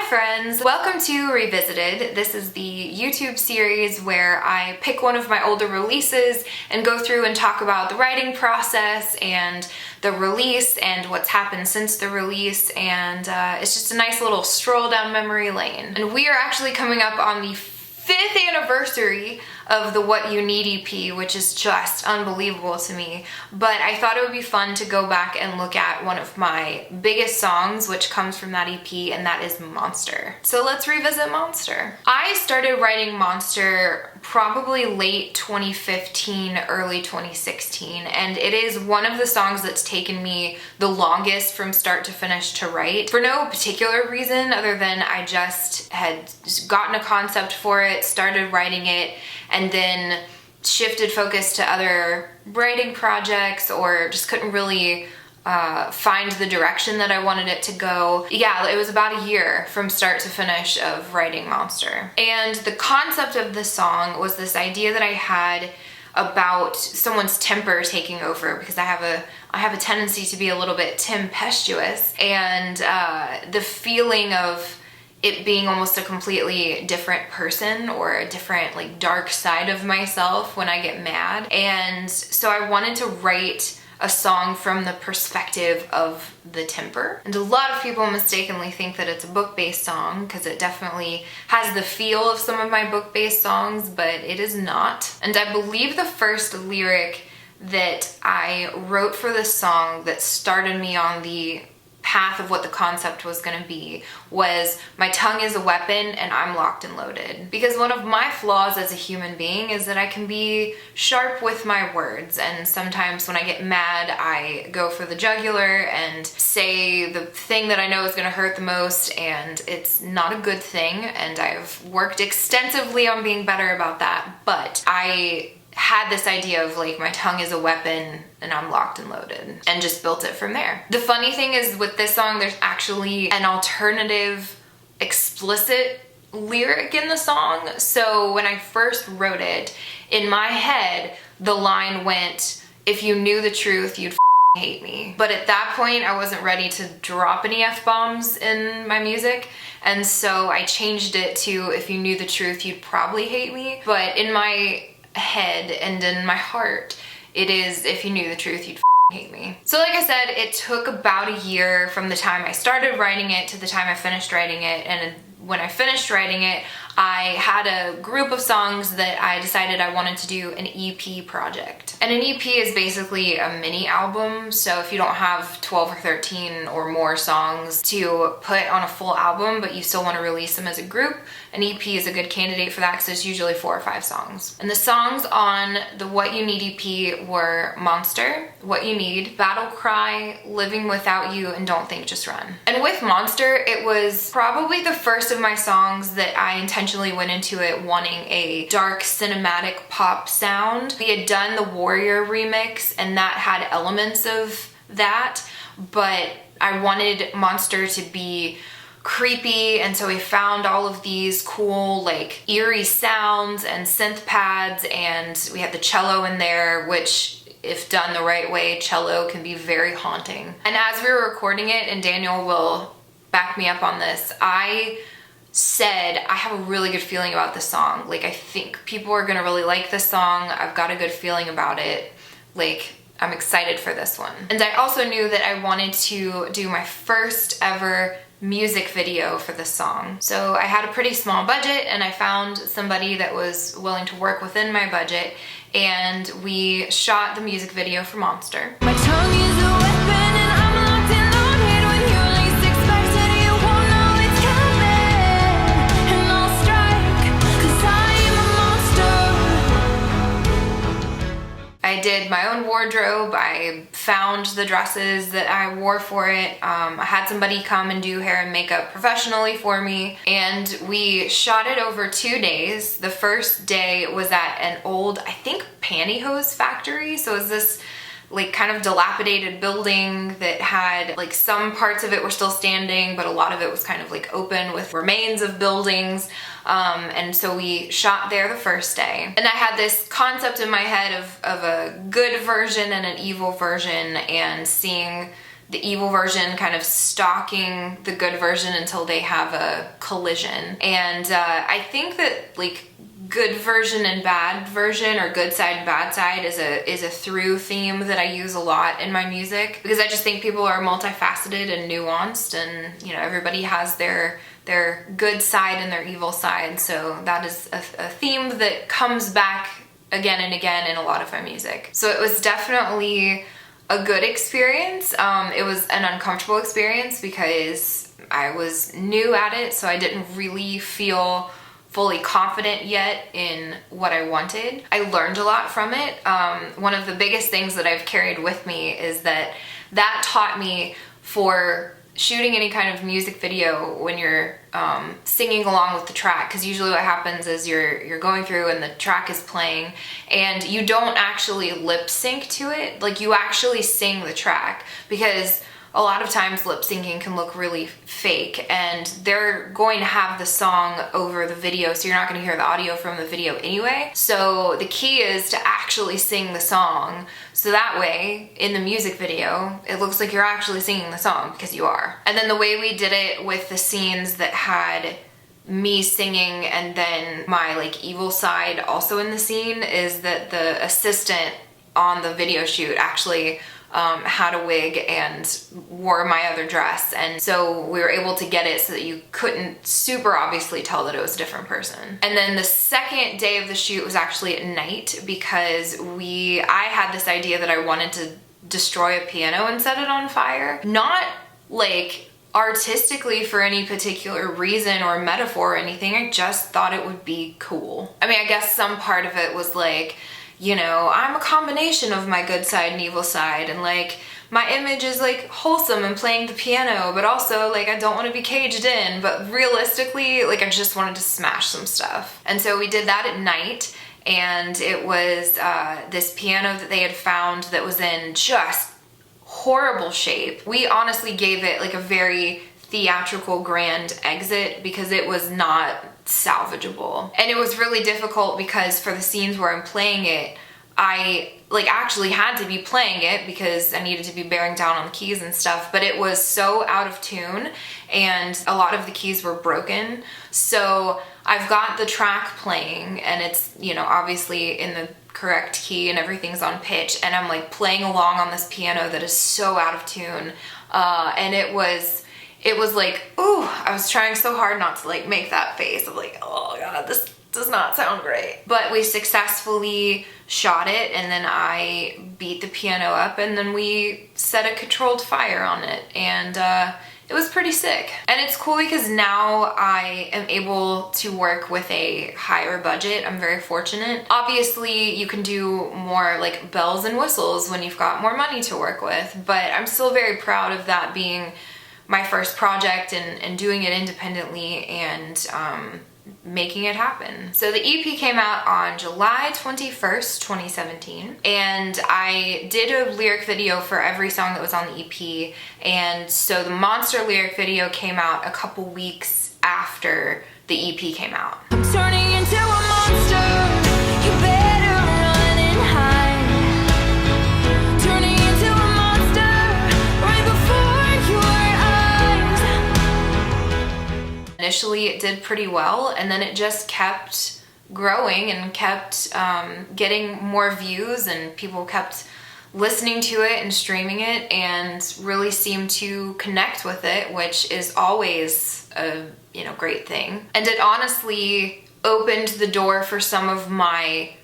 friends, welcome to Revisited. This is the YouTube series where I pick one of my older releases and go through and talk about the writing process and the release and what's happened since the release, and it's just a nice little stroll down memory lane. And we are actually coming up on the 5th anniversary of the What You Need EP, which is just unbelievable to me. But I thought it would be fun to go back and look at one of my biggest songs, which comes from that EP, and that is Monster. So let's revisit Monster. I started writing Monster probably late 2015, early 2016, and it is one of the songs that's taken me the longest from start to finish to write, for no particular reason other than I just had gotten a concept for it, started writing it, and then shifted focus to other writing projects, or just couldn't really find the direction that I wanted it to go. Yeah, it was about a year from start to finish of writing Monster. And the concept of the song was this idea that I had about someone's temper taking over, because I have a tendency to be a little bit tempestuous, and the feeling of it being almost a completely different person, or a different like dark side of myself when I get mad. And so I wanted to write a song from the perspective of the temper. And a lot of people mistakenly think that it's a book-based song, because it definitely has the feel of some of my book-based songs, but it is not. And I believe the first lyric that I wrote for this song that started me on the path of what the concept was going to be was, my tongue is a weapon and I'm locked and loaded. Because one of my flaws as a human being is that I can be sharp with my words, and sometimes when I get mad I go for the jugular and say the thing that I know is going to hurt the most, and it's not a good thing, and I've worked extensively on being better about that. But I had this idea of like, my tongue is a weapon and I'm locked and loaded, and just built it from there. The funny thing is, with this song there's actually an alternative explicit lyric in the song. So when I first wrote it, in my head the line went, "If you knew the truth you'd hate me." But at that point I wasn't ready to drop any F-bombs in my music, and so I changed it to, "If you knew the truth you'd probably hate me." But in my head and in my heart it is, "If you knew the truth you'd hate me." So like I said, it took about a year from the time I started writing it to the time I finished writing it. And when I finished writing it, I had a group of songs that I decided I wanted to do an EP project. And an EP is basically a mini album, so if you don't have 12 or 13 or more songs to put on a full album, but you still want to release them as a group, an EP is a good candidate for that, because it's usually 4 or 5 songs. And the songs on the What You Need EP were Monster, What You Need, Battle Cry, Living Without You, and Don't Think, Just Run. And with Monster, it was probably the first of my songs that I intentionally went into it wanting a dark cinematic pop sound. We had done the Warrior remix, and that had elements of that, but I wanted Monster to be creepy, and so we found all of these cool like eerie sounds and synth pads, and we had the cello in there, which if done the right way, cello can be very haunting. And as we were recording it, and Daniel will back me up on this, I said, I have a really good feeling about this song. Like, I think people are gonna really like this song. I've got a good feeling about it. Like, I'm excited for this one. And I also knew that I wanted to do my first ever music video for this song. So I had a pretty small budget, and I found somebody that was willing to work within my budget, and we shot the music video for Monster. My tongue is a weapon and I'm locked and loaded. When you least expect it, you won't know it's coming, and I'll strike, 'cause I'm a monster. I did my own wardrobe. I found the dresses that I wore for it. I had somebody come and do hair and makeup professionally for me, and we shot it over 2 days. The first day was at an old, I think, pantyhose factory. So it was this like kind of dilapidated building that had like some parts of it were still standing, but a lot of it was kind of like open with remains of buildings. And so we shot there the first day. And I had this concept in my head of a good version and an evil version, and seeing the evil version kind of stalking the good version until they have a collision. And I think that like good version and bad version, or good side and bad side, is a through theme that I use a lot in my music, because I just think people are multifaceted and nuanced, and you know, everybody has their good side and their evil side. So that is a theme that comes back again and again in a lot of my music. So it was definitely a good experience. It was an uncomfortable experience because I was new at it, so I didn't really feel fully confident yet in what I wanted. I learned a lot from it. One of the biggest things that I've carried with me is that taught me, for shooting any kind of music video, when you're singing along with the track, because usually what happens is you're going through and the track is playing and you don't actually lip sync to it, like you actually sing the track, because a lot of times lip syncing can look really fake, and they're going to have the song over the video, so you're not going to hear the audio from the video anyway. So the key is to actually sing the song, so that way in the music video it looks like you're actually singing the song, because you are. And then the way we did it with the scenes that had me singing and then my like evil side also in the scene is that the assistant on the video shoot actually had a wig and wore my other dress, and so we were able to get it so that you couldn't super obviously tell that it was a different person. And then the second day of the shoot was actually at night, because I had this idea that I wanted to destroy a piano and set it on fire. Not like artistically for any particular reason or metaphor or anything, I just thought it would be cool. I mean, I guess some part of it was like, you know, I'm a combination of my good side and evil side, and like my image is like wholesome and playing the piano, but also like I don't want to be caged in, but realistically like I just wanted to smash some stuff. And so we did that at night, and it was this piano that they had found that was in just horrible shape. We honestly gave it like a very theatrical grand exit because it was not salvageable. And it was really difficult because for the scenes where I'm playing it, I like actually had to be playing it because I needed to be bearing down on the keys and stuff, but it was so out of tune and a lot of the keys were broken. So I've got the track playing and it's, you know, obviously in the correct key and everything's on pitch, and I'm like playing along on this piano that is so out of tune. And it was like, ooh, I was trying so hard not to like make that face of like, oh God, this does not sound great. But we successfully shot it, and then I beat the piano up, and then we set a controlled fire on it, and it was pretty sick. And it's cool because now I am able to work with a higher budget. I'm very fortunate. Obviously, you can do more like bells and whistles when you've got more money to work with, but I'm still very proud of that being my first project and doing it independently and making it happen. So the EP came out on July 21st, 2017, and I did a lyric video for every song that was on the EP, and so the Monster lyric video came out a couple weeks after the EP came out. I'm turning into a monster, you better run and hide. Turning into a monster right before your eyes. Initially it did pretty well, and then it just kept growing and kept getting more views, and people kept listening to it and streaming it and really seemed to connect with it, which is always a great thing. And it honestly opened the door for some of my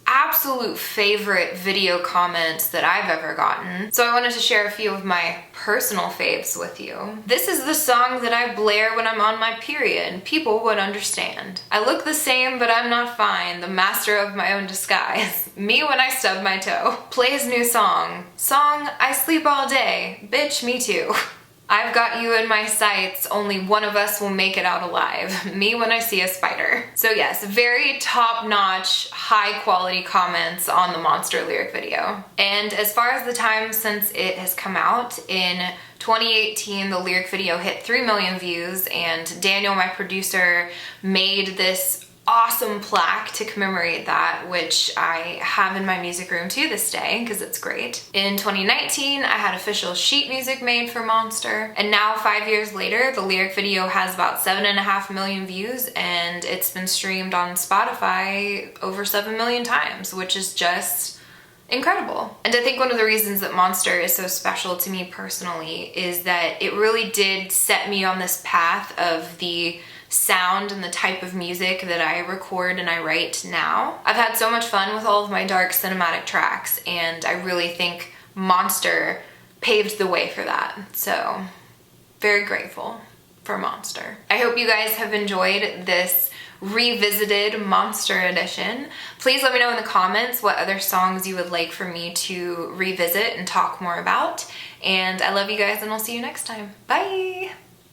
absolute favorite video comments that I've ever gotten. So I wanted to share a few of my personal faves with you. This is the song that I blare when I'm on my period. People would understand. I look the same, but I'm not fine. The master of my own disguise. Me when I stub my toe. Play his new song. Song, I sleep all day. Bitch, me too. I've got you in my sights, only one of us will make it out alive. Me when I see a spider. So yes, very top-notch, high-quality comments on the Monster lyric video. And as far as the time since it has come out, in 2018 the lyric video hit 3 million views, and Daniel, my producer, made this awesome plaque to commemorate that, which I have in my music room to this day because it's great. In 2019, I had official sheet music made for Monster, and now 5 years later, the lyric video has about 7.5 million views, and it's been streamed on Spotify over 7 million times, which is just incredible. And I think one of the reasons that Monster is so special to me personally is that it really did set me on this path of the sound and the type of music that I record and I write now. I've had so much fun with all of my dark cinematic tracks, and I really think Monster paved the way for that. So, very grateful for Monster. I hope you guys have enjoyed this revisited Monster edition. Please let me know in the comments what other songs you would like for me to revisit and talk more about. And I love you guys, and I'll see you next time. Bye!